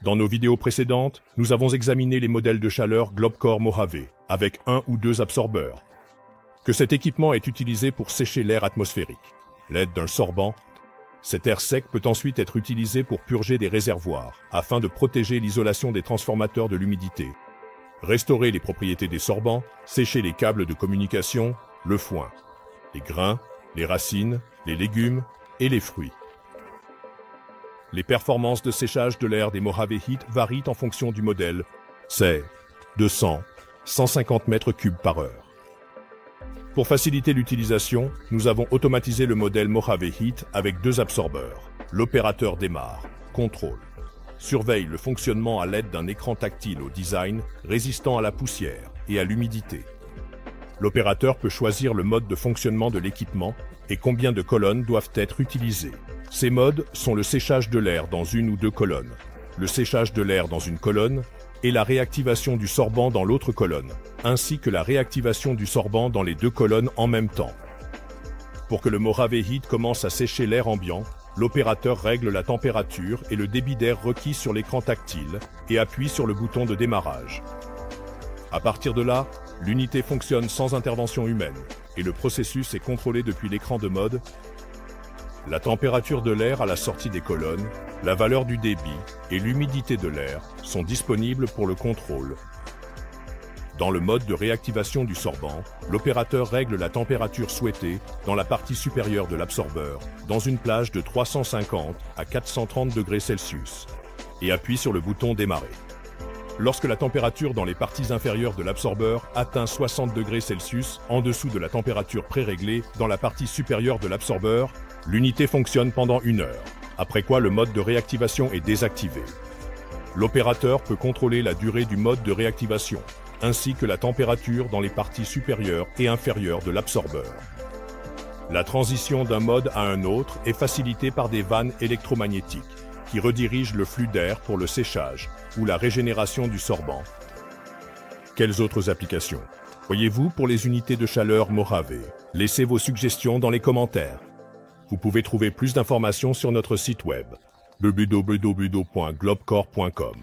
Dans nos vidéos précédentes, nous avons examiné les modèles de chaleur Globcore Mojave, avec 1 ou 2 absorbeurs. Que cet équipement est utilisé pour sécher l'air atmosphérique. L'aide d'un sorbant, cet air sec peut ensuite être utilisé pour purger des réservoirs, afin de protéger l'isolation des transformateurs de l'humidité, restaurer les propriétés des sorbants, sécher les câbles de communication, le foin, les grains, les racines, les légumes et les fruits. Les performances de séchage de l'air des Mojave Heat varient en fonction du modèle. C'est 200, 150 mètres cubes par heure. Pour faciliter l'utilisation, nous avons automatisé le modèle Mojave Heat avec 2 absorbeurs. L'opérateur démarre, contrôle, surveille le fonctionnement à l'aide d'un écran tactile au design résistant à la poussière et à l'humidité. L'opérateur peut choisir le mode de fonctionnement de l'équipement et combien de colonnes doivent être utilisées. Ces modes sont le séchage de l'air dans 1 ou 2 colonnes, le séchage de l'air dans une colonne et la réactivation du sorbant dans l'autre colonne, ainsi que la réactivation du sorbant dans les 2 colonnes en même temps. Pour que le Mojave Heat commence à sécher l'air ambiant, l'opérateur règle la température et le débit d'air requis sur l'écran tactile et appuie sur le bouton de démarrage. À partir de là, l'unité fonctionne sans intervention humaine et le processus est contrôlé depuis l'écran de mode. La température de l'air à la sortie des colonnes, la valeur du débit et l'humidité de l'air sont disponibles pour le contrôle. Dans le mode de réactivation du sorbant, l'opérateur règle la température souhaitée dans la partie supérieure de l'absorbeur, dans une plage de 350 à 430 degrés Celsius, et appuie sur le bouton démarrer. Lorsque la température dans les parties inférieures de l'absorbeur atteint 60 degrés Celsius en dessous de la température préréglée dans la partie supérieure de l'absorbeur, l'unité fonctionne pendant 1 heure, après quoi le mode de réactivation est désactivé. L'opérateur peut contrôler la durée du mode de réactivation, ainsi que la température dans les parties supérieures et inférieures de l'absorbeur. La transition d'un mode à un autre est facilitée par des vannes électromagnétiques qui redirigent le flux d'air pour le séchage ou la régénération du sorbant. Quelles autres applications voyez-vous pour les unités de chaleur Mojave? Laissez vos suggestions dans les commentaires. Vous pouvez trouver plus d'informations sur notre site web www.globcore.com.